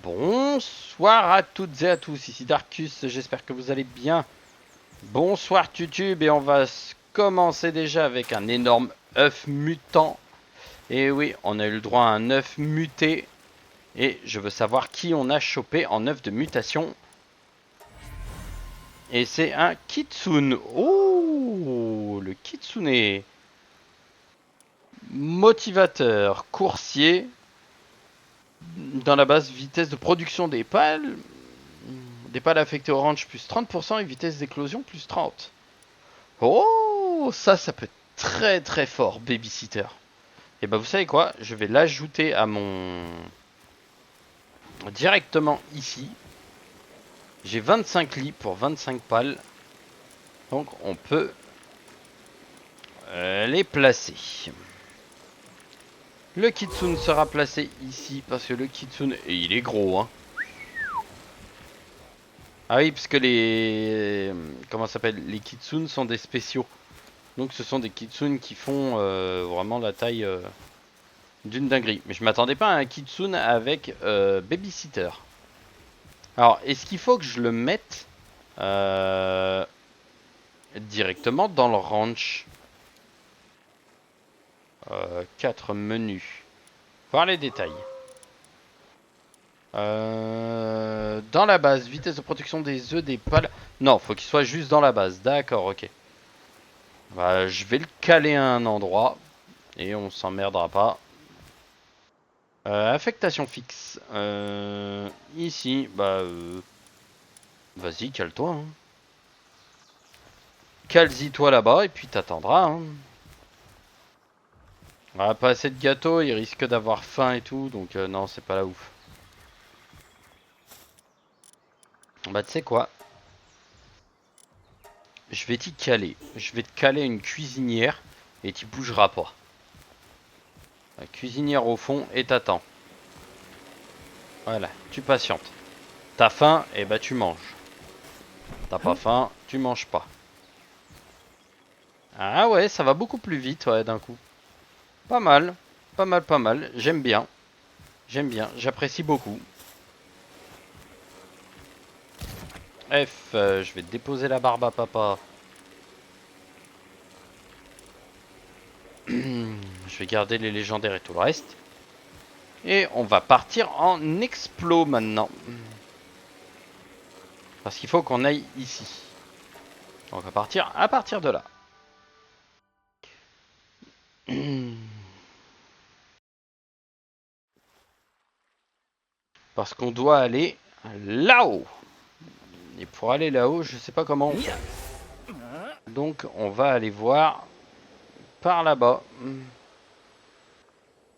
Bonsoir à toutes et à tous, ici Darkus, j'espère que vous allez bien. Bonsoir YouTube, et on va commencer déjà avec un énorme œuf mutant. Et oui, on a eu le droit à un œuf muté. Et je veux savoir qui on a chopé en œuf de mutation. Et c'est un Kitsune. Oh, le Kitsune. Motivateur, coursier. Dans la base, vitesse de production des pales. Des pales affectées orange plus 30% et vitesse d'éclosion plus 30. Oh, ça peut être très très fort, babysitter. Et bah vous savez quoi, je vais l'ajouter à mon... directement ici. J'ai 25 lits pour 25 pales. Donc on peut les placer. Le Kitsune sera placé ici parce que le Kitsune, et il est gros hein. Ah oui, parce que les... comment ça s'appelle? Les Kitsune sont des spéciaux. Donc ce sont des Kitsune qui font vraiment la taille d'une dinguerie. Mais je m'attendais pas à un Kitsune avec babysitter. Alors, est-ce qu'il faut que je le mette directement dans le ranch 4 menus. Voir les détails. Dans la base, vitesse de protection des œufs, des pales. Non, faut qu'il soit juste dans la base. D'accord, ok. Bah, je vais le caler à un endroit. Et on s'emmerdera pas. Affectation fixe. Ici, bah... vas-y, cale-toi. Hein. Cale-y-toi là-bas et puis t'attendras. Hein. Ah, pas assez de gâteau, il risque d'avoir faim et tout. Donc non, c'est pas la ouf. Bah tu sais quoi? Je vais t'y caler. Je vais te caler une cuisinière et t'y bougeras pas. La cuisinière au fond et t'attends. Voilà, tu patientes. T'as faim, et bah tu manges. T'as pas faim, tu manges pas. Ah ouais, ça va beaucoup plus vite, ouais, d'un coup. Pas mal, pas mal, pas mal. J'aime bien. J'aime bien, j'apprécie beaucoup. F, je vais te déposer la barbe à papa. Je vais garder les légendaires et tout le reste. Et on va partir en explo maintenant. Parce qu'il faut qu'on aille ici. On va partir à partir de là. Parce qu'on doit aller là-haut. Et pour aller là-haut, je sais pas comment on fait. Donc on va aller voir par là-bas.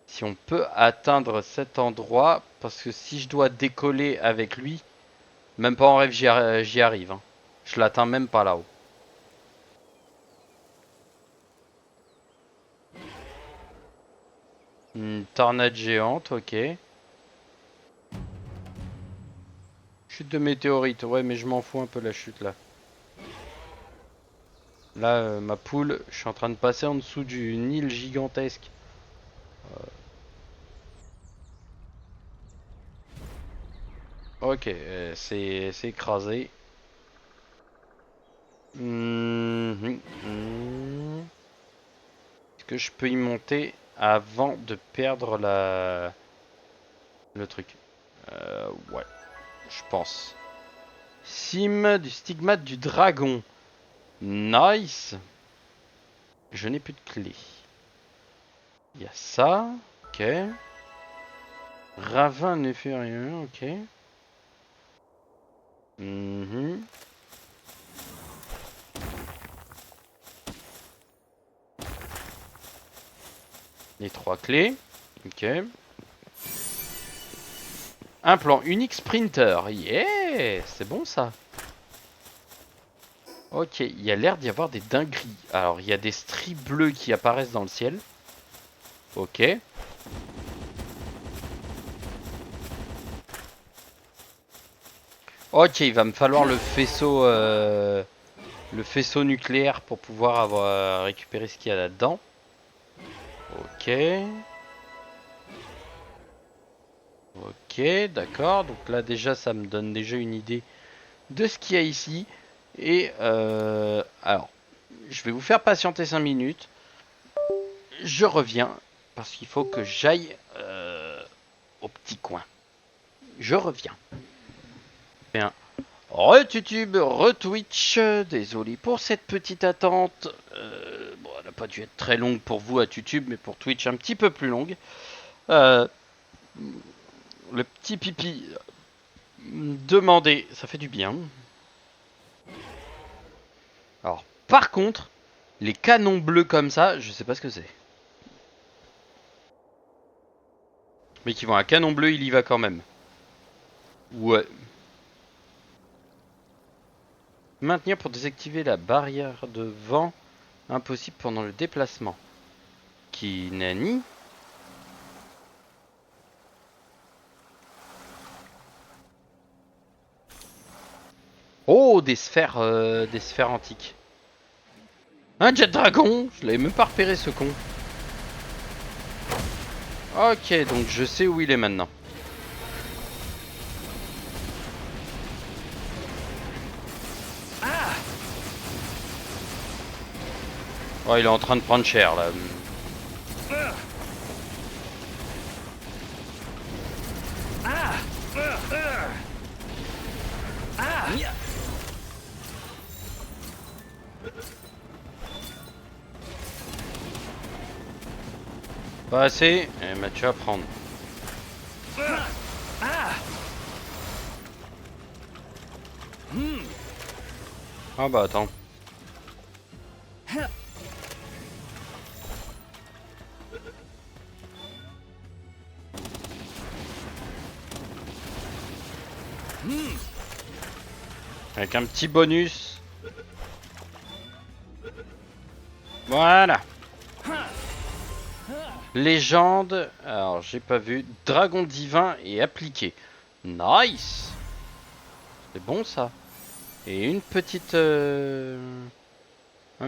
Si on peut atteindre cet endroit. Parce que si je dois décoller avec lui, même pas en rêve j'y arrive. Hein. Je l'atteins même pas là-haut. Une tornade géante, ok. Chute de météorite, ouais, mais je m'en fous un peu la chute là. Là, ma poule, je suis en train de passer en dessous d'une île gigantesque. Ok, c'est écrasé. Est-ce que je peux y monter avant de perdre le truc? Ouais, je pense. Cime du stigmate du dragon. Nice. Je n'ai plus de clé. Il y a ça. Ok. Ravin inférieur. Ok. Les 3 clés. Ok. Un plan unique sprinter. Yeah. C'est bon ça. Ok, il y a l'air d'y avoir des dingueries. Alors, il y a des stries bleues qui apparaissent dans le ciel. Ok. Ok, il va me falloir le faisceau nucléaire pour pouvoir avoir récupéré ce qu'il y a là-dedans. Ok. Ok, d'accord. Donc là déjà ça me donne déjà une idée de ce qu'il y a ici. Et alors, je vais vous faire patienter 5 minutes. Je reviens parce qu'il faut que j'aille au petit coin. Je reviens. Bien. Re-YouTube, re-Twitch, désolé pour cette petite attente. Bon, elle n'a pas dû être très longue pour vous à YouTube, mais pour Twitch un petit peu plus longue. Euh, le petit pipi demandé, ça fait du bien. Alors, par contre, les canons bleus comme ça, je sais pas ce que c'est. Mais qui vont un canon bleu, il y va quand même. Ouais. Maintenir pour désactiver la barrière de vent impossible pendant le déplacement. Qui nani? Oh, des sphères antiques. Un jet dragon. Je l'avais même pas repéré ce con. Ok, donc je sais où il est maintenant. Oh, il est en train de prendre cher là. Pas assez. Eh ben, tu vas prendre. Ah bah attends. Avec un petit bonus. Voilà. Légende. Alors, j'ai pas vu. Dragon divin et appliqué. Nice. C'est bon ça. Et une petite... un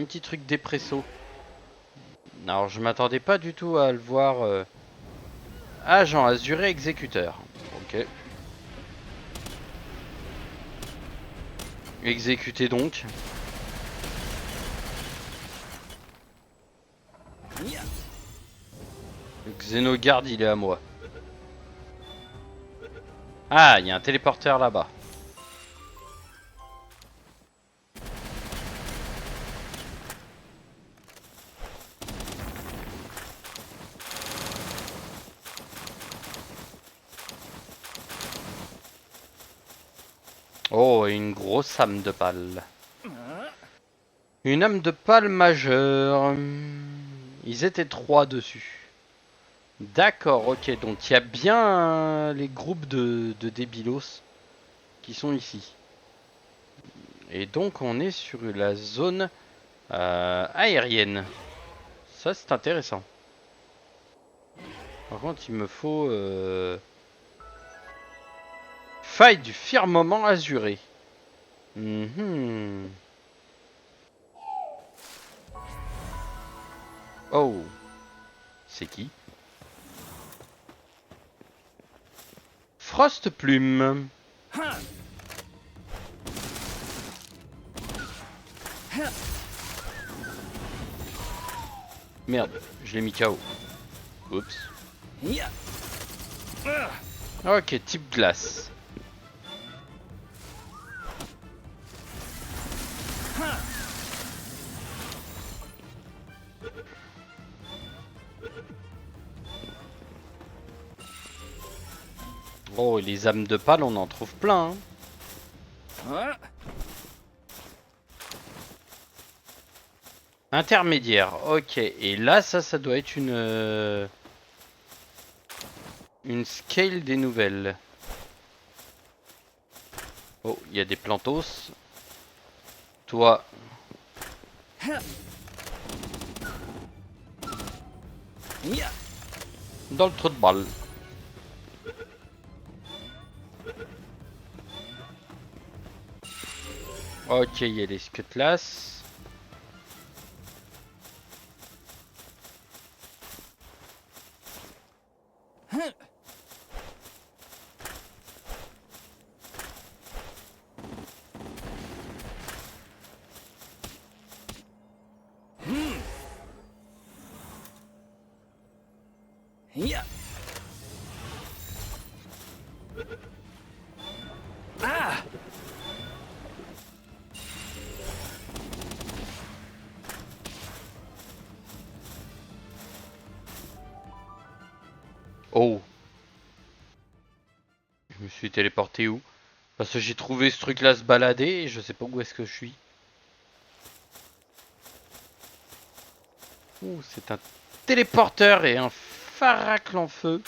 petit truc dépresso. Alors, je m'attendais pas du tout à le voir... Agent azuré exécuteur. Ok. Exécuté donc. Le Xenogarde, il est à moi. Ah, il y a un téléporteur là-bas. Oh, et une grosse âme de pâle. Une âme de pâle majeure. Ils étaient 3 dessus. D'accord, ok. Donc il y a bien les groupes de débilos qui sont ici. Et donc on est sur la zone aérienne. Ça c'est intéressant. Par contre il me faut... faille du firmament azuré. Mhm. Oh. C'est qui? Frost Plume. Merde, je l'ai mis KO. Oups. Ok, type glace. Oh, et les âmes de pâle, on en trouve plein. Hein. Intermédiaire, ok. Et là, ça doit être une scale des nouvelles. Oh, il y a des plantos. Toi. Dans le trou de balle. Ok, il y a les Scutlas. Ya. Ah. Oh. Je me suis téléporté où? Parce que j'ai trouvé ce truc là se balader et je sais pas où est-ce que je suis. Ouh, c'est un téléporteur et un faracle en feu.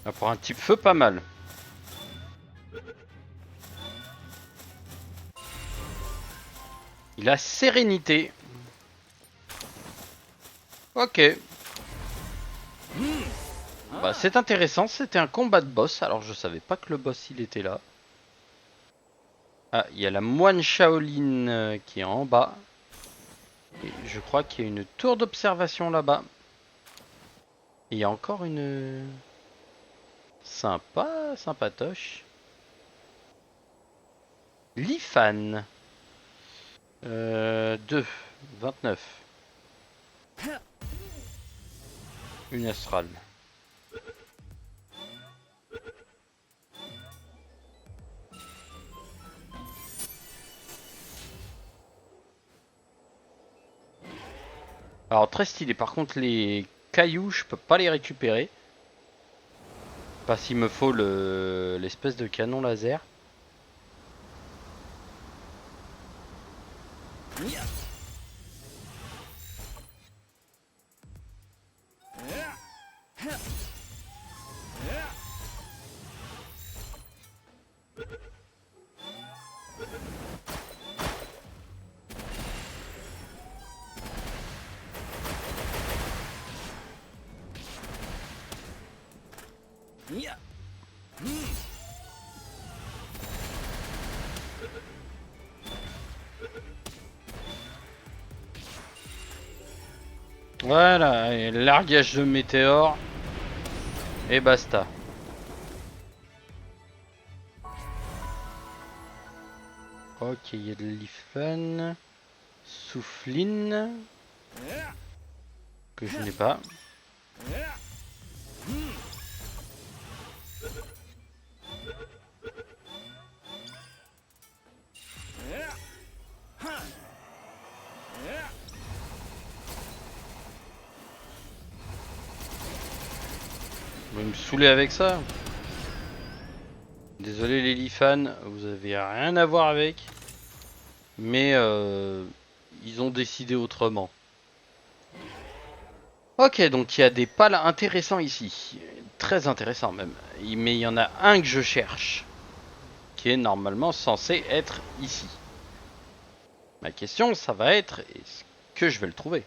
Ah, pour un type feu, pas mal. Il a sérénité. Ok. Bah, c'est intéressant, c'était un combat de boss. Alors je savais pas que le boss il était là. Ah, il y a la moine Shaolin qui est en bas. Et je crois qu'il y a une tour d'observation là-bas. Et il y a encore une... Sympa, sympatoche. Lifan. 2, 29. Une astrale. Alors très stylé, par contre les cailloux je peux pas les récupérer. Parce qu'il me faut l'espèce de canon laser. Ya. Ya. Voilà, et largage de météores. Et basta. Ok, il y a de l'Ifan. Souffline. Que je n'ai pas. Vous allez me saouler avec ça. Désolé les Lifan, vous avez rien à voir avec. Mais ils ont décidé autrement. Ok, donc il y a des pales intéressants ici. Très intéressants même. Mais il y en a un que je cherche. Qui est normalement censé être ici. Ma question, ça va être, est-ce que je vais le trouver?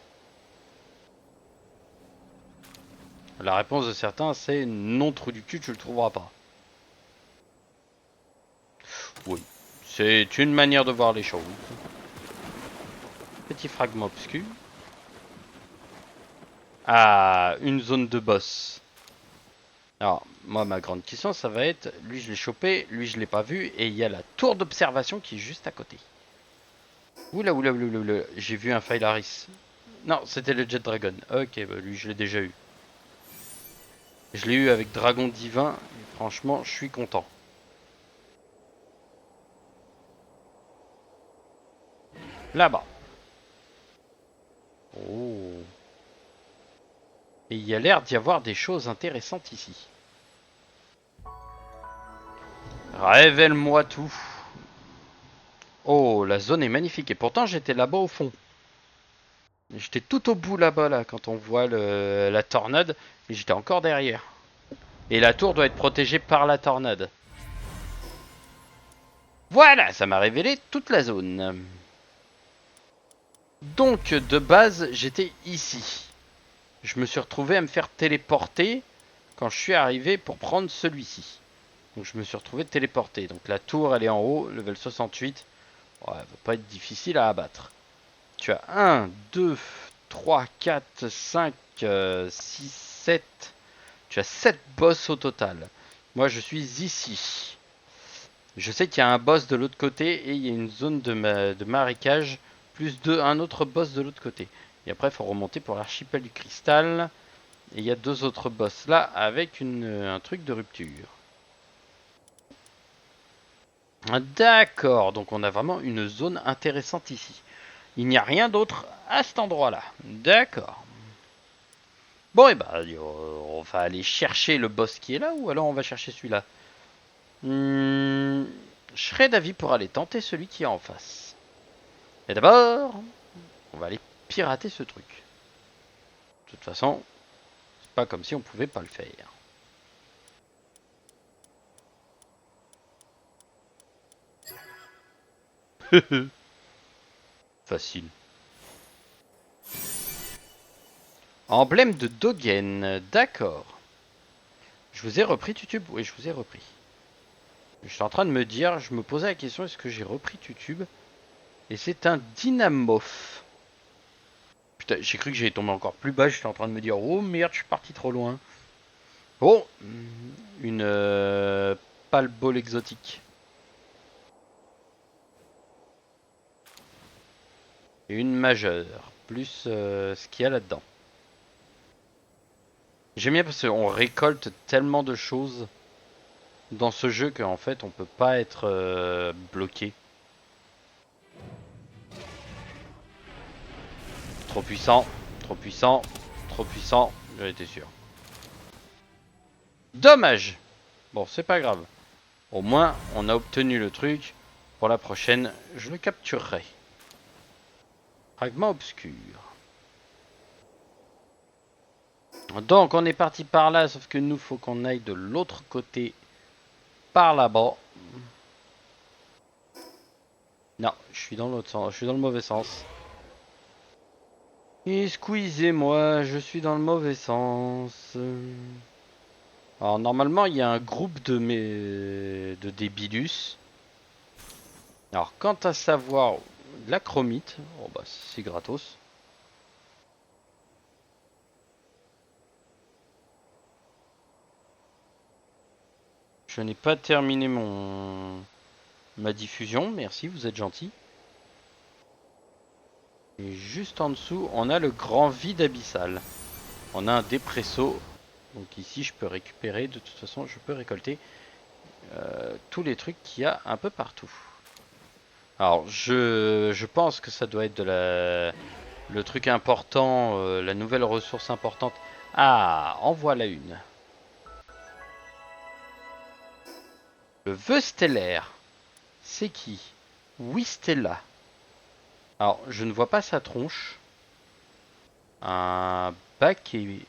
La réponse de certains, c'est non, trou du cul, tu le trouveras pas. Oui, c'est une manière de voir les choses. Petit fragment obscur. Ah, une zone de boss. Alors, moi, ma grande question, ça va être, lui, je l'ai chopé, lui, je l'ai pas vu, et il y a la tour d'observation qui est juste à côté. Oula, oula, oula, oula, j'ai vu un Phylaris. Non, c'était le Jet Dragon. Ok, bah lui, je l'ai déjà eu. Je l'ai eu avec Dragon Divin, et franchement, je suis content. Là-bas. Oh. Et il y a l'air d'y avoir des choses intéressantes ici. Révèle-moi tout. Oh, la zone est magnifique. Et pourtant, j'étais là-bas au fond. J'étais tout au bout là-bas, là, quand on voit la tornade. Et j'étais encore derrière. Et la tour doit être protégée par la tornade. Voilà, ça m'a révélé toute la zone. Donc, de base, j'étais ici. Je me suis retrouvé à me faire téléporter quand je suis arrivé pour prendre celui-ci. Donc je me suis retrouvé téléporté. Donc la tour elle est en haut, level 68. Ouais, elle va pas être difficile à abattre. Tu as 1, 2, 3, 4, 5, 6, 7, Tu as 7 boss au total. Moi, je suis ici. Je sais qu'il y a un boss de l'autre côté et il y a une zone de marécage plus un autre boss de l'autre côté. Et après, il faut remonter pour l'archipel du cristal. Et il y a 2 autres boss là avec un truc de rupture. D'accord, donc on a vraiment une zone intéressante ici. Il n'y a rien d'autre à cet endroit-là. D'accord. Bon, et bah, on va aller chercher le boss qui est là ou alors on va chercher celui-là. Je serais d'avis pour aller tenter celui qui est en face. Et d'abord, on va aller pirater ce truc. De toute façon, c'est pas comme si on pouvait pas le faire. Facile. Emblème de Dogen, d'accord. Je vous ai repris Tutube? Oui, je vous ai repris. Je suis en train de me dire, je me posais la question, est-ce que j'ai repris Tutube? Et c'est un Dynamorph. Putain, j'ai cru que j'allais tomber encore plus bas, j'étais en train de me dire, oh merde, je suis parti trop loin. Oh, une pâle ball exotique. Et une majeure, plus ce qu'il y a là-dedans. J'aime bien parce qu'on récolte tellement de choses dans ce jeu qu'en fait on peut pas être bloqué. Trop puissant, trop puissant, trop puissant, j'en étais sûr. Dommage. Bon, c'est pas grave. Au moins, on a obtenu le truc. Pour la prochaine, je le capturerai. Fragment obscur. Donc, on est parti par là, sauf que nous, faut qu'on aille de l'autre côté, par là-bas. Non, je suis dans l'autre sens, je suis dans le mauvais sens. Excusez-moi, je suis dans le mauvais sens. Alors normalement il y a un groupe de débilus. Alors quant à savoir l'acromite, oh bah c'est gratos. Je n'ai pas terminé ma diffusion, merci, vous êtes gentil. Et juste en dessous, on a le grand vide abyssal. On a un dépresso. Donc ici, je peux récupérer. De toute façon, je peux récolter tous les trucs qu'il y a un peu partout. Alors, je pense que ça doit être le truc important, la nouvelle ressource importante. Ah, en voilà une. Le vœu stellaire. C'est qui? Wistella. Alors, je ne vois pas sa tronche. Un bac et...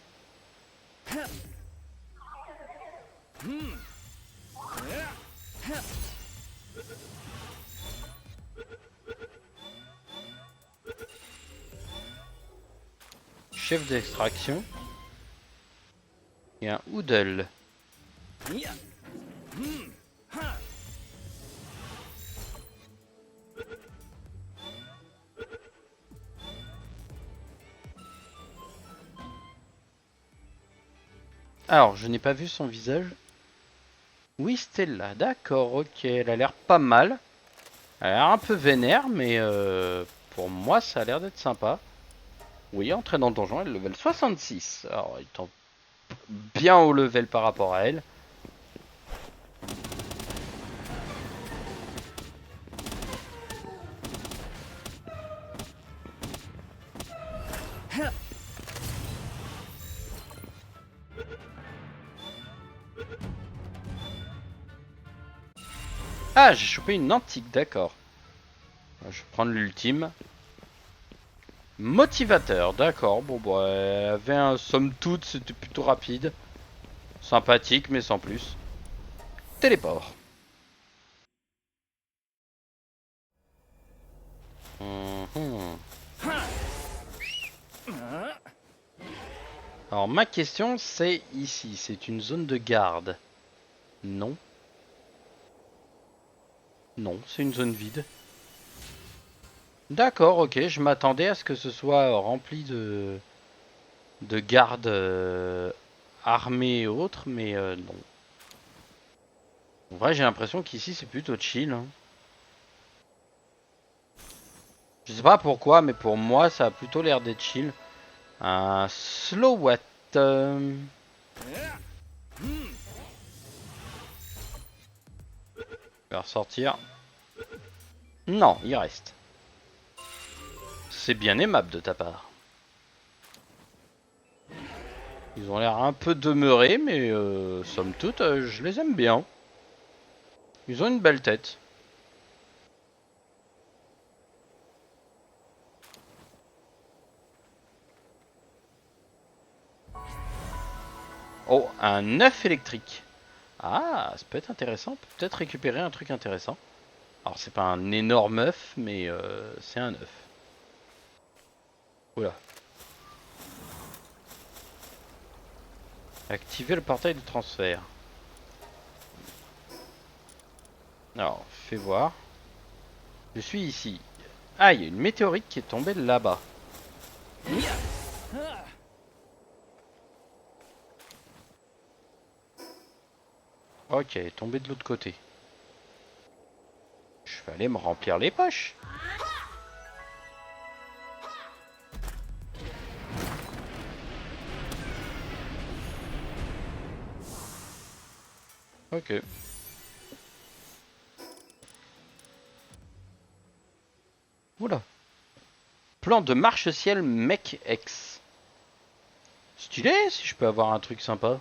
Chef d'extraction. Et un Oodle. Alors, je n'ai pas vu son visage. Oui, Stella, d'accord, ok, elle a l'air pas mal. Elle a l'air un peu vénère, mais pour moi, ça a l'air d'être sympa. Oui, entrer dans le donjon, elle est level 66. Alors, étant bien haut level par rapport à elle. Ah, j'ai chopé une antique, d'accord. Je vais prendre l'ultime. Motivateur, d'accord. Bon, bah, elle avait un somme toute, c'était plutôt rapide. Sympathique, mais sans plus. Téléport. Alors, ma question, c'est ici. C'est une zone de garde. Non. Non, c'est une zone vide. D'accord, ok. Je m'attendais à ce que ce soit rempli de gardes armée et autres, mais non. En vrai, j'ai l'impression qu'ici c'est plutôt chill. Hein. Je sais pas pourquoi, mais pour moi, ça a plutôt l'air d'être chill. Un slow what il va ressortir. Non, il reste. C'est bien aimable de ta part. Ils ont l'air un peu demeurés, mais somme toute, je les aime bien. Ils ont une belle tête. Oh, un œuf électrique. Ah, ça peut être intéressant. Peut-être récupérer un truc intéressant. Alors, c'est pas un énorme œuf, mais c'est un œuf. Oula. Activer le portail de transfert. Alors, fais voir. Je suis ici. Ah, il y a une météorite qui est tombée là-bas. Ok, elle est tombée de l'autre côté. Je vais aller me remplir les poches. Ok. Oula. Plan de marche-ciel Mech X. Stylé si je peux avoir un truc sympa.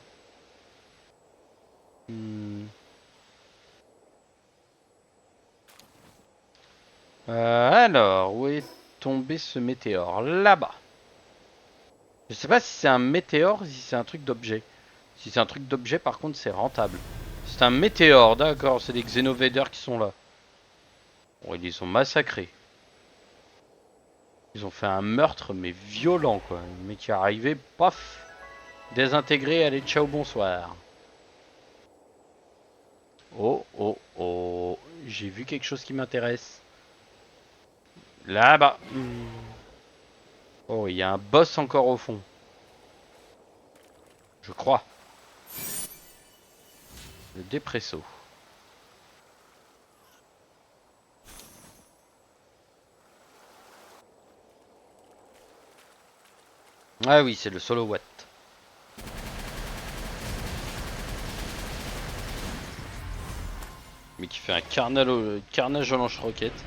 Alors, où est tombé ce météore? Là-bas. Je sais pas si c'est un météore, si c'est un truc d'objet. Si c'est un truc d'objet, par contre, c'est rentable. C'est un météore, d'accord, c'est des Xenovaders qui sont là. Bon, ils les ont massacrés. Ils ont fait un meurtre, mais violent, quoi. Le mec qui est arrivé, paf, désintégré, allez, ciao, bonsoir. Oh, oh, oh, j'ai vu quelque chose qui m'intéresse. Là-bas. Oh, il y a un boss encore au fond. Je crois. Le dépresso. Ah oui, c'est le solo watt. Mais qui fait un carnage au lance-roquette.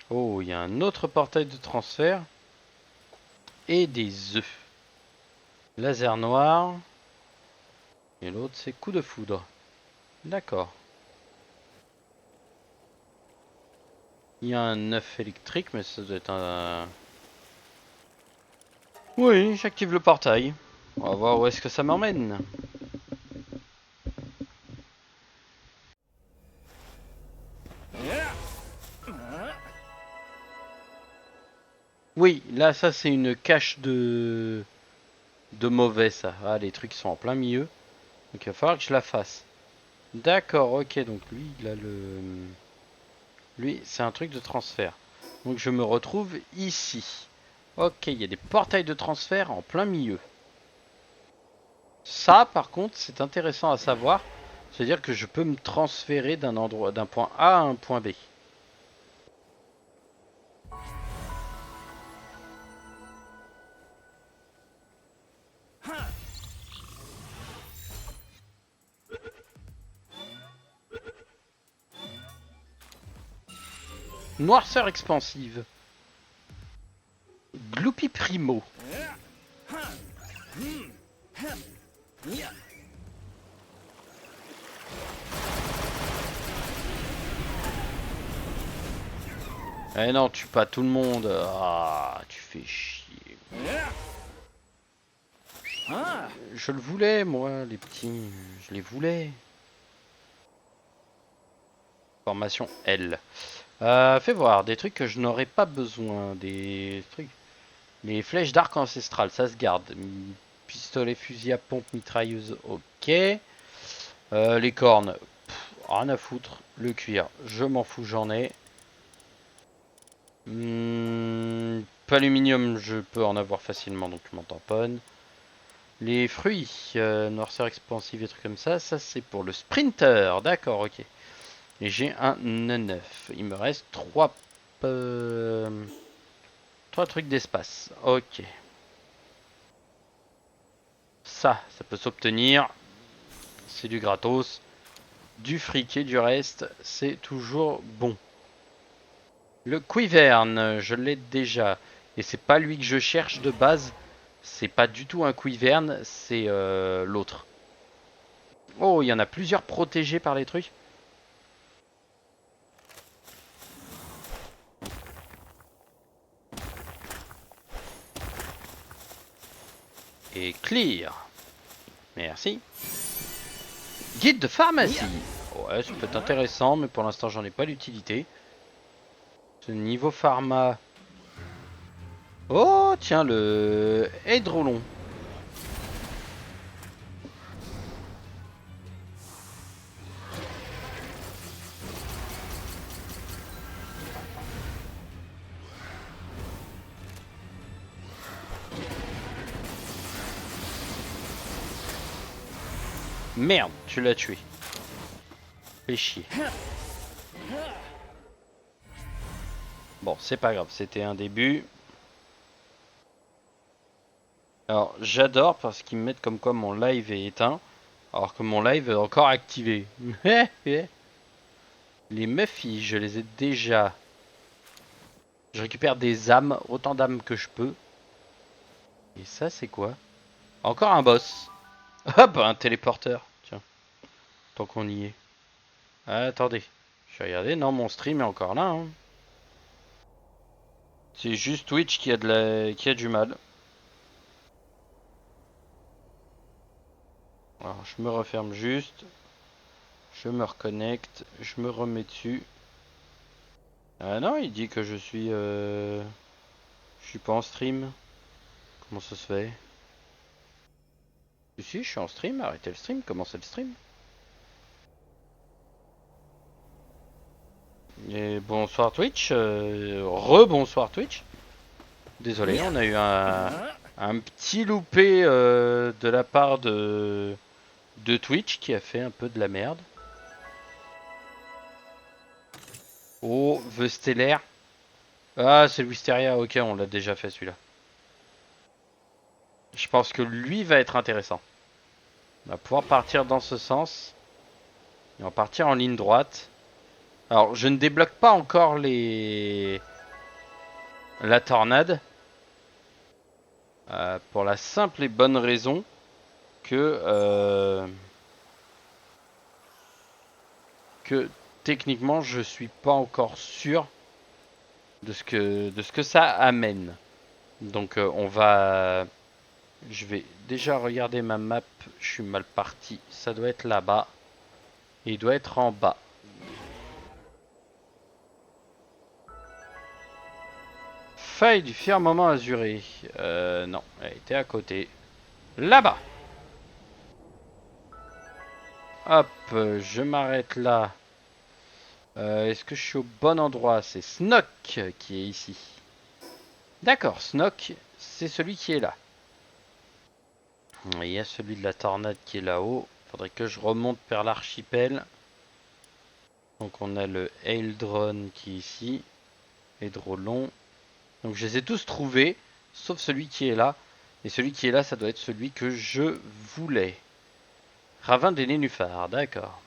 Oh, il y a un autre portail de transfert. Et des œufs. Laser noir. Et l'autre, c'est coup de foudre. D'accord. Il y a un œuf électrique, mais ça doit être un... Oui, j'active le portail. On va voir où est-ce que ça m'emmène. Oui, là, ça, c'est une cache de mauvais, ça. Ah, les trucs sont en plein milieu. Donc, il va falloir que je la fasse. D'accord, ok. Donc, lui, il a le... Lui, c'est un truc de transfert. Donc, je me retrouve ici. Ok, il y a des portails de transfert en plein milieu. Ça, par contre, c'est intéressant à savoir. C'est-à-dire que je peux me transférer d'un endroit, d'un point A à un point B. Noirceur expansive. Gloopy Primo. Eh non, tue pas tout le monde. Ah, tu fais chier. Je le voulais, moi, les petits. Je les voulais. Formation L. Fais voir, des trucs que je n'aurais pas besoin. Des trucs. Les flèches d'arc ancestral, ça se garde. Pistolet, fusil à pompe, mitrailleuse, ok. Les cornes, rien à foutre. Le cuir, je m'en fous, j'en ai. Aluminium, je peux en avoir facilement, donc je m'en tamponne. Les fruits, noirceur expansive et trucs comme ça c'est pour le sprinter, d'accord, ok. Et j'ai un 9. Il me reste 3 trucs d'espace, ok. Ça peut s'obtenir, c'est du gratos. Du fric et du reste, c'est toujours bon. Le Quivern, je l'ai déjà. Et c'est pas lui que je cherche de base. C'est pas du tout un Quivern, c'est l'autre. Oh, il y en a plusieurs protégés par les trucs. Et clear. Merci. Guide de pharmacie. Ouais, ça peut être intéressant, mais pour l'instant, j'en ai pas l'utilité. Ce niveau pharma. Oh, tiens, le Hydrolon. Merde, tu l'as tué. Fais chier. Bon, c'est pas grave, c'était un début. Alors, j'adore parce qu'ils me mettent comme quoi mon live est éteint, alors que mon live est encore activé. Les Muffy, je les ai déjà. Je récupère des âmes, autant d'âmes que je peux. Et ça, c'est quoi? Encore un boss. Hop, un téléporteur. Tiens, tant qu'on y est. Ah, attendez, je vais regarder. Non, mon stream est encore là. Hein. C'est juste Twitch qui a du mal. Alors, je me referme juste. Je me reconnecte. Je me remets dessus. Ah non, il dit que je suis... Je suis pas en stream. Comment ça se fait? Si, je suis en stream. Arrêtez le stream. Commencez le stream. Et bonsoir Twitch. Rebonsoir Twitch. Désolé, on a eu un petit loupé de la part de Twitch qui a fait un peu de la merde. Oh, The Stellaire. Ah, c'est le Wisteria. Ok, on l'a déjà fait celui-là. Je pense que lui va être intéressant. On va pouvoir partir dans ce sens. Et on va partir en ligne droite. Alors, je ne débloque pas encore la tornade. Pour la simple et bonne raison que techniquement, je suis pas encore sûr de ce que ça amène. Donc, je vais déjà regarder ma map. Je suis mal parti. Ça doit être là-bas. Et il doit être en bas. Faille du firmament azuré. Non, elle était à côté. Là-bas. Hop, je m'arrête là. Est-ce que je suis au bon endroit? C'est Snock qui est ici. D'accord, Snock, c'est celui qui est là. Il y a celui de la tornade qui est là-haut. Faudrait que je remonte vers l'archipel. Donc on a le Eildron qui est ici. Hydrolon. Donc je les ai tous trouvés, sauf celui qui est là. Et celui qui est là, ça doit être celui que je voulais. Ravin des nénuphars, d'accord.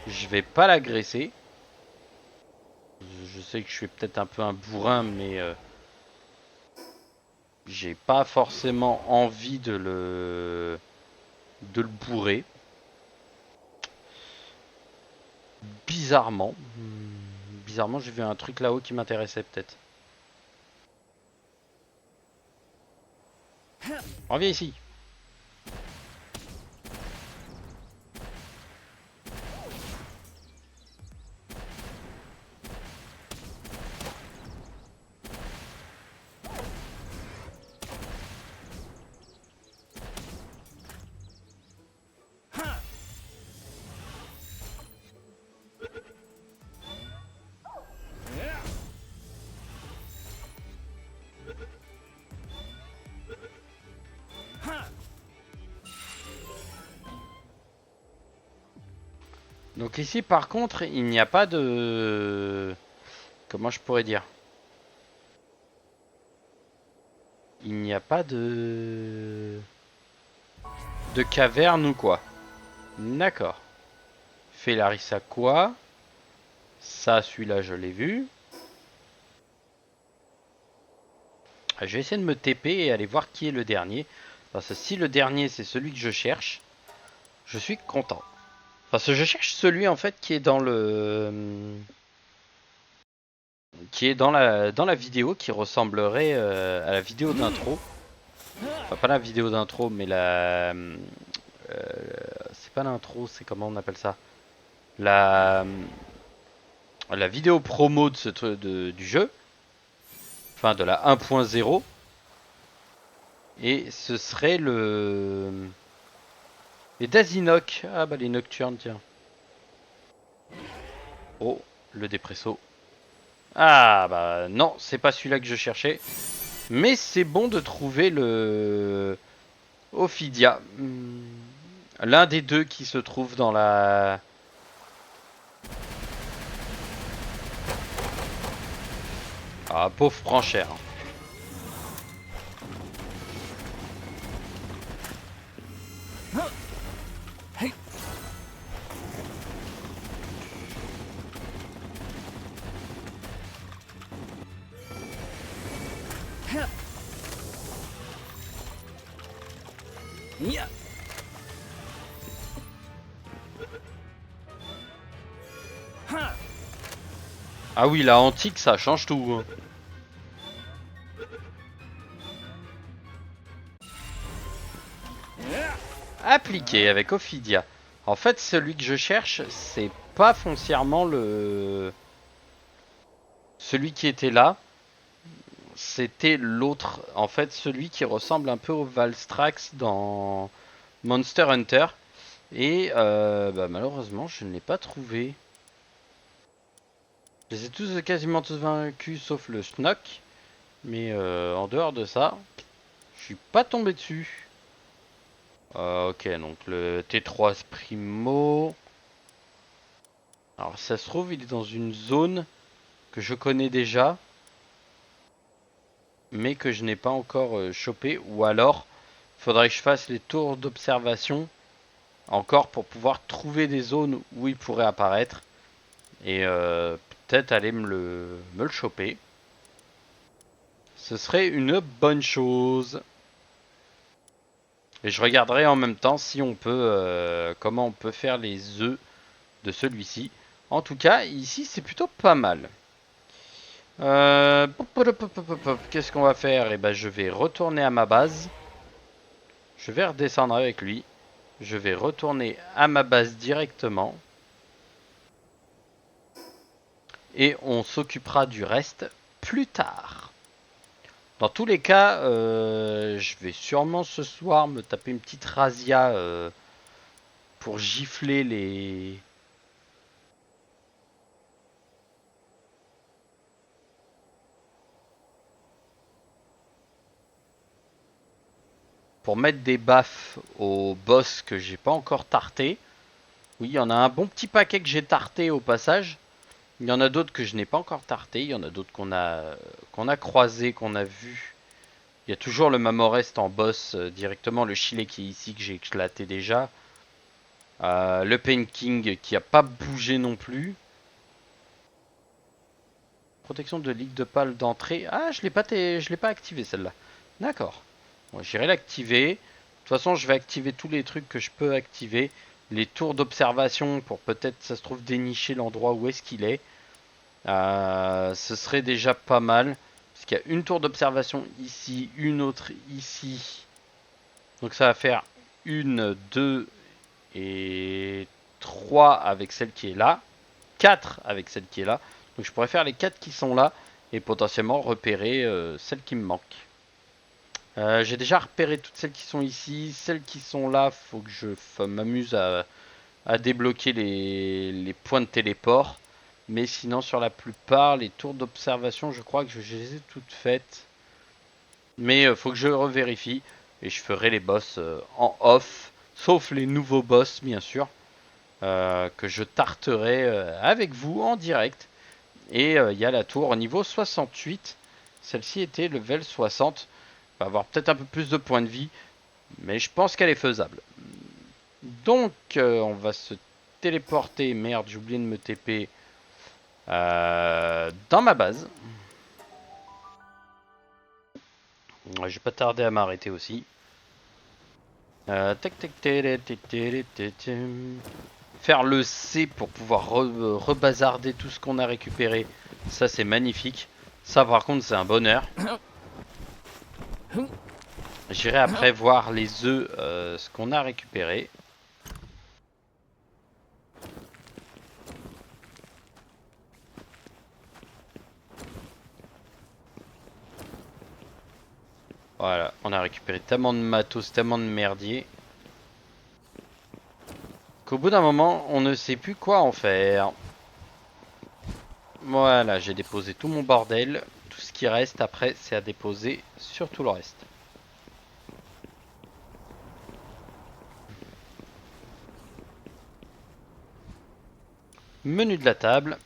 Je vais pas l'agresser. Je sais que je suis peut-être un peu un bourrin, mais j'ai pas forcément envie de le bourrer. Bizarrement. Bizarrement, j'ai vu un truc là-haut qui m'intéressait peut-être. Reviens ici. Donc ici par contre il n'y a pas de... Comment je pourrais dire? Il n'y a pas de caverne ou quoi? D'accord. Félarissa quoi? Ça, celui-là, je l'ai vu. Je vais essayer de me TP et aller voir qui est le dernier. Parce que si le dernier, c'est celui que je cherche, je suis content. Parce que je cherche celui, en fait, qui est dans le... Qui est dans la vidéo, qui ressemblerait à la vidéo d'intro. Enfin, pas la vidéo d'intro, mais la... c'est pas l'intro, c'est comment on appelle ça? La vidéo promo de du jeu. Enfin, de la 1.0. Et ce serait le... Les Dazinok. Ah bah les Nocturnes, tiens. Oh, le Dépresso. Ah bah non, c'est pas celui-là que je cherchais. Mais c'est bon de trouver le... Ophidia. L'un des deux qui se trouve dans la... Ah, pauvre Franchère. Hey. Yeah. Ah oui, la antique, ça change tout. Appliqué avec Ophidia. En fait, celui que je cherche, c'est pas foncièrement le... Celui qui était là. C'était l'autre. En fait, celui qui ressemble un peu au Valstrax dans Monster Hunter. Et bah, malheureusement, je ne l'ai pas trouvé. Je les ai tous quasiment tous vaincus sauf le Schnock. Mais en dehors de ça, je suis pas tombé dessus. Ok, donc le T3 Primo. Alors, ça se trouve, il est dans une zone que je connais déjà, mais que je n'ai pas encore chopé. Ou alors, faudrait que je fasse les tours d'observation encore pour pouvoir trouver des zones où il pourrait apparaître. Et peut-être aller me le choper. Ce serait une bonne chose. Et je regarderai en même temps si on peut, comment on peut faire les œufs de celui-ci. En tout cas, ici, c'est plutôt pas mal. Qu'est-ce qu'on va faire? Eh ben, je vais retourner à ma base. Je vais redescendre avec lui. Je vais retourner à ma base directement. Et on s'occupera du reste plus tard. Dans tous les cas, je vais sûrement ce soir me taper une petite razzia pour gifler les... Pour mettre des baffes aux boss que j'ai pas encore tarté. Oui, il y en a un bon petit paquet que j'ai tarté au passage. Il y en a d'autres que je n'ai pas encore tarté. Il y en a d'autres qu'on a croisé, qu'on a vu. Il y a toujours le Mamorest en boss directement. Le Chile qui est ici que j'ai éclaté déjà. Le Pain King qui a pas bougé non plus. Protection de ligue de pale d'entrée. Ah, je l'ai pas activé celle-là. D'accord. Bon, j'irai l'activer. De toute façon, je vais activer tous les trucs que je peux activer. Les tours d'observation pour peut-être, ça se trouve, dénicher l'endroit où est-ce qu'il est. Ce serait déjà pas mal. Parce qu'il y a une tour d'observation ici, une autre ici. Donc ça va faire une, deux et trois avec celle qui est là. 4 avec celle qui est là. Donc je pourrais faire les 4 qui sont là et potentiellement repérer celles qui me manquent. J'ai déjà repéré toutes celles qui sont ici. Celles qui sont là, faut que je m'amuse à débloquer les points de téléport. Mais sinon, sur la plupart, les tours d'observation, je crois que je les ai toutes faites. Mais faut que je revérifie. Et je ferai les boss en off. Sauf les nouveaux boss, bien sûr. que je tarterai avec vous en direct. Et il y a la tour au niveau 68. Celle-ci était level 60. Va avoir peut-être un peu plus de points de vie, mais je pense qu'elle est faisable. Donc on va se téléporter. Merde, j'ai oublié de me TP dans ma base. Je vais pas tarder à m'arrêter aussi. Faire le C pour pouvoir rebazarder tout ce qu'on a récupéré. Ça c'est magnifique. Ça par contre c'est un bonheur. J'irai après voir les œufs, ce qu'on a récupéré. Voilà, on a récupéré tellement de matos, tellement de merdier, qu'au bout d'un moment, on ne sait plus quoi en faire. Voilà, j'ai déposé tout mon bordel. Tout ce qui reste après, c'est à déposer sur tout le reste. Menu de la table.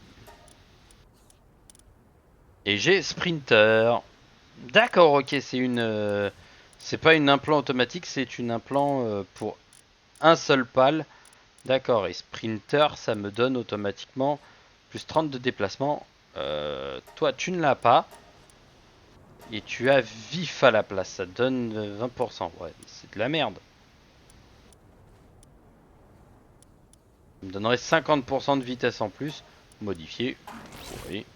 Et j'ai Sprinter. D'accord, ok, c'est une... c'est pas une implant automatique, c'est une implant pour un seul pal. D'accord, et Sprinter, ça me donne automatiquement plus 30 de déplacement. Toi, tu ne l'as pas. Et tu as vif à la place, ça donne 20%. Ouais, c'est de la merde. Ça me donnerait 50% de vitesse en plus. Modifié. Oui.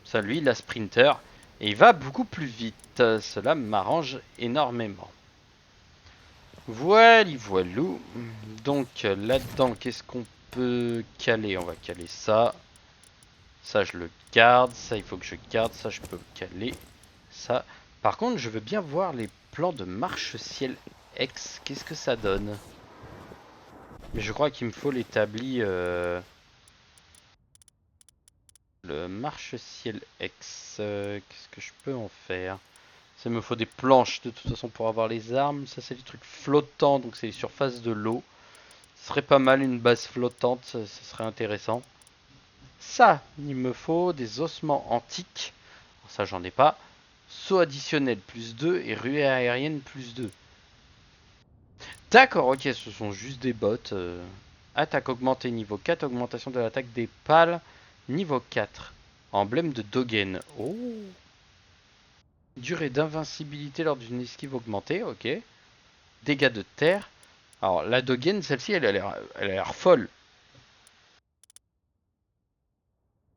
Ça, lui, il a Sprinter. Et il va beaucoup plus vite. Cela m'arrange énormément. Voilà, voilou. Donc là-dedans, qu'est-ce qu'on peut caler? On va caler ça. Ça, je le garde. Ça, il faut que je garde. Ça, je peux caler. Ça. Par contre, je veux bien voir les plans de marche-ciel X. Qu'est-ce que ça donne? Mais je crois qu'il me faut l'établi. Le marche-ciel X. Qu'est-ce que je peux en faire? Ça me faut des planches de toute façon pour avoir les armes. Ça, c'est des trucs flottants. Donc, c'est les surfaces de l'eau. Ce serait pas mal une base flottante. Ça serait intéressant. Ça, il me faut des ossements antiques. Ça, j'en ai pas. Saut additionnel plus 2 et ruée aérienne plus 2. D'accord, ok, ce sont juste des bots. Attaque augmentée niveau 4, augmentation de l'attaque des pales niveau 4. Emblème de Dogen. Oh. Durée d'invincibilité lors d'une esquive augmentée, ok. Dégâts de terre. Alors la Dogen, celle-ci, elle a l'air folle.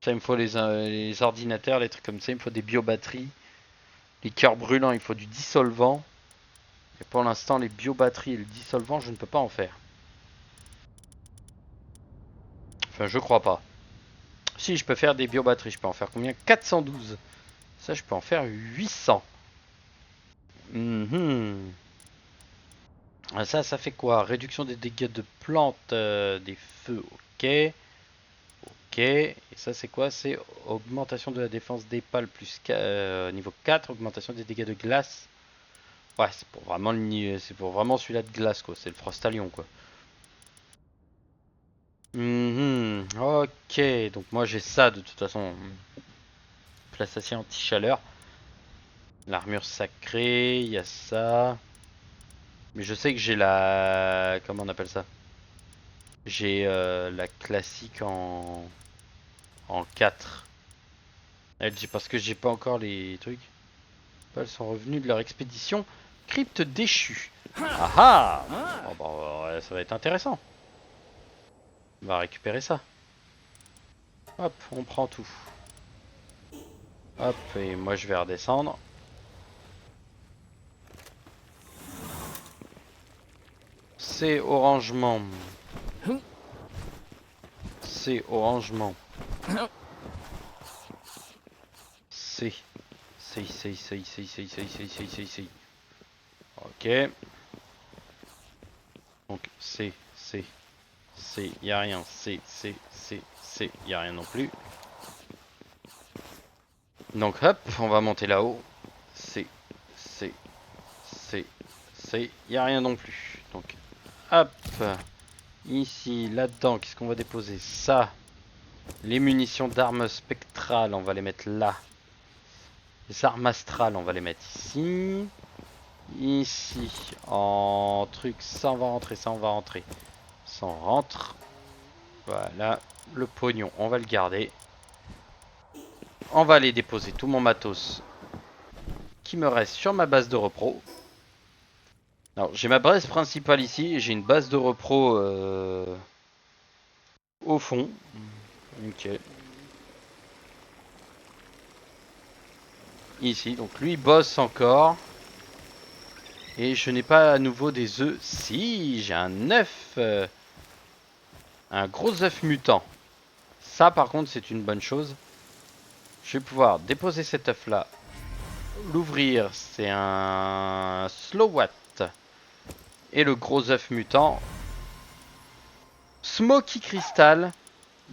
Ça, il me faut les ordinateurs, les trucs comme ça. Il me faut des biobatteries. Les cœurs brûlants, il faut du dissolvant. Et pour l'instant, les biobatteries et le dissolvant, je ne peux pas en faire. Enfin, je crois pas. Si, je peux faire des biobatteries. Je peux en faire combien? 412. Ça, je peux en faire 800. Ça fait quoi? Réduction des dégâts de plantes, des feux, ok. Ok. Et ça, c'est quoi? C'est augmentation de la défense des pales plus niveau 4, augmentation des dégâts de glace. Ouais, c'est pour vraiment c'est pour vraiment celui-là de glace, quoi. C'est le Frostalion, quoi. Ok, donc moi j'ai ça de toute façon. Plasticien anti-chaleur. L'armure sacrée, il y a ça. Mais je sais que j'ai la... Comment on appelle ça? J'ai la classique en 4. Parce que j'ai pas encore les trucs. Elles sont revenus de leur expédition. Crypte déchue. Ah ah! Oh bah, ouais, ça va être intéressant. On va récupérer ça. Hop, on prend tout. Hop, et moi je vais redescendre. C'est orangement. C'est orangement. C'est. C'est. Ok. Donc c'est. Y a rien. Y a rien non plus. Donc hop, on va monter là-haut. Y a rien non plus. Donc hop. Ici, là-dedans, qu'est-ce qu'on va déposer? Ça. Les munitions d'armes spectrales, on va les mettre là. Les armes astrales, on va les mettre ici. Ici, en truc, ça on va rentrer, ça on va rentrer. Ça on rentre. Voilà, le pognon, on va le garder. On va aller déposer tout mon matos qui me reste sur ma base de repro. Alors, j'ai ma base principale ici et j'ai une base de repro au fond. Nickel. Ici, donc lui il bosse encore. Et je n'ai pas à nouveau des œufs. Si, j'ai un œuf. Un gros œuf mutant. Ça par contre c'est une bonne chose. Je vais pouvoir déposer cet œuf là. L'ouvrir, c'est un Slowat. Et le gros œuf mutant. Smoky Crystal.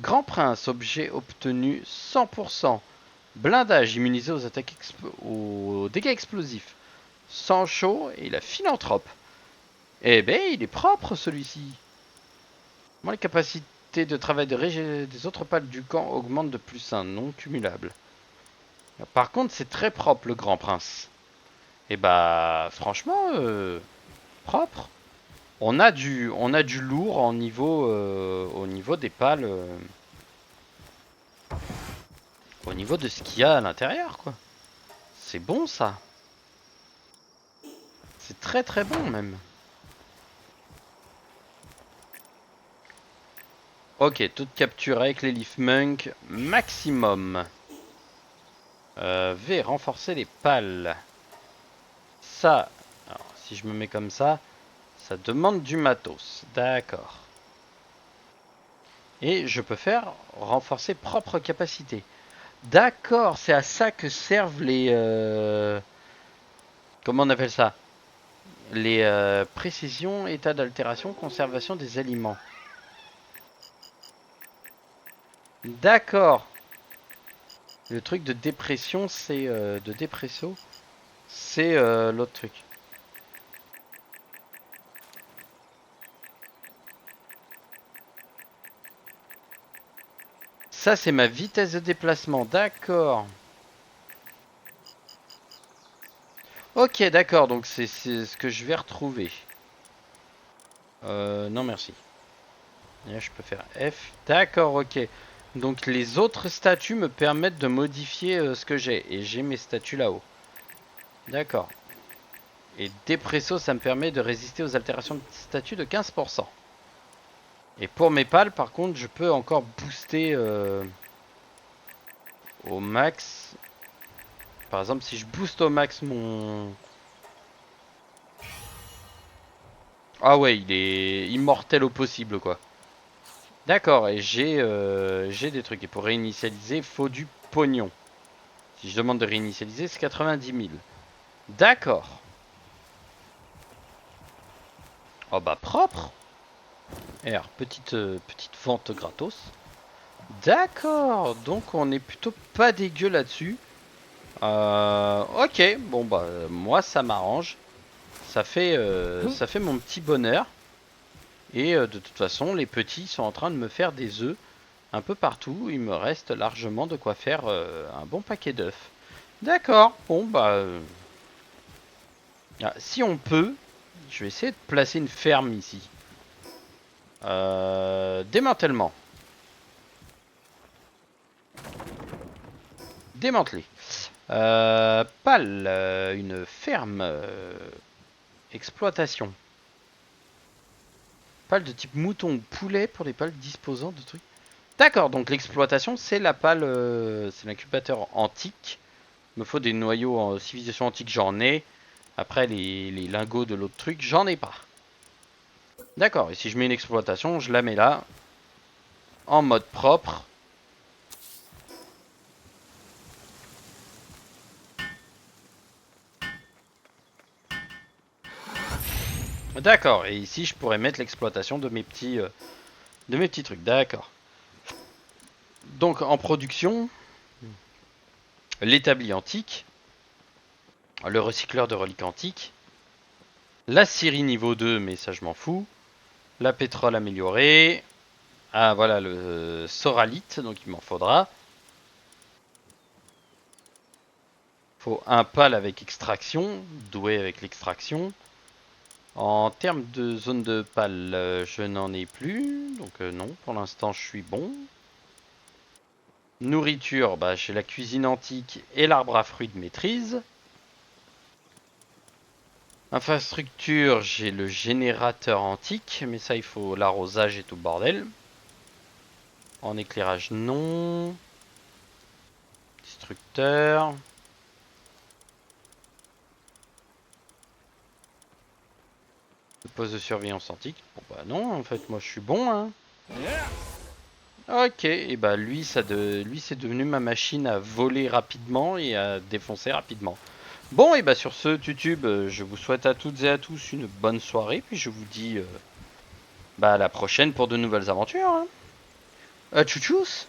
Grand Prince, objet obtenu 100%. Blindage immunisé aux attaques aux dégâts explosifs. Sang chaud et la philanthrope. Eh ben, il est propre celui-ci. Moi, les capacités de travail des autres pales du camp augmentent de +1, non cumulable. Par contre, c'est très propre le Grand Prince. Et bah, franchement, propre. On a du lourd au niveau des pales, au niveau de ce qu'il y a à l'intérieur, quoi. C'est bon ça. C'est très très bon même. Ok, toute capture avec les Leaf Monk maximum. V, renforcer les pales. Ça, alors, si je me mets comme ça demande du matos. D'accord. Et je peux faire renforcer propre capacité. D'accord, c'est à ça que servent les... comment on appelle ça? Les précisions, état d'altération, conservation des aliments. D'accord. Le truc de dépression, c'est... de dépresso, c'est l'autre truc. Ça, c'est ma vitesse de déplacement. D'accord. Ok, d'accord. Donc, c'est ce que je vais retrouver. Non, merci. Là, je peux faire F. D'accord, ok. Donc, les autres statuts me permettent de modifier ce que j'ai. Et j'ai mes statuts là-haut. D'accord. Et dépresso, ça me permet de résister aux altérations de statut de 15%. Et pour mes pales, par contre, je peux encore booster au max. Par exemple, si je booste au max mon... Ah ouais, il est immortel au possible, quoi. D'accord, et j'ai des trucs. Et pour réinitialiser, il faut du pognon. Si je demande de réinitialiser, c'est 90 000. D'accord. Oh bah propre. R, petite vente gratos. D'accord, donc on est plutôt pas dégueu là-dessus. Ok, bon bah moi ça m'arrange. Ça fait mon petit bonheur. Et de toute façon, les petits sont en train de me faire des œufs un peu partout. Il me reste largement de quoi faire un bon paquet d'œufs. D'accord, bon bah... si on peut, je vais essayer de placer une ferme ici. Démantèlement. Démantelé. Pâle, une ferme. Exploitation. Pâle de type mouton ou poulet pour les pâles disposant de trucs. D'accord, donc l'exploitation, c'est la pâle, c'est l'incubateur antique. Il me faut des noyaux en civilisation antique, j'en ai. Après, les lingots de l'autre truc, j'en ai pas. D'accord, et si je mets une exploitation, je la mets là. En mode propre. D'accord, et ici, je pourrais mettre l'exploitation de mes petits trucs. D'accord. Donc, en production, l'établi antique, le recycleur de reliques antiques, la scierie niveau 2, mais ça je m'en fous. La pétrole améliorée. Ah voilà le soralite, donc il m'en faudra. Faut un pal avec extraction, doué avec l'extraction. En termes de zone de pal, je n'en ai plus, donc non, pour l'instant je suis bon. Nourriture, bah, j'ai la cuisine antique et l'arbre à fruits de maîtrise. Infrastructure, j'ai le générateur antique, mais ça il faut l'arrosage et tout le bordel. En éclairage, non. Destructeur. Le poste de surveillance antique. Bon bah non, en fait moi je suis bon hein. Ok, et bah lui lui c'est devenu ma machine à voler rapidement et à défoncer rapidement. Bon et bah sur ce YouTube, je vous souhaite à toutes et à tous une bonne soirée, puis je vous dis bah à la prochaine pour de nouvelles aventures. Hein. À tchou tchous.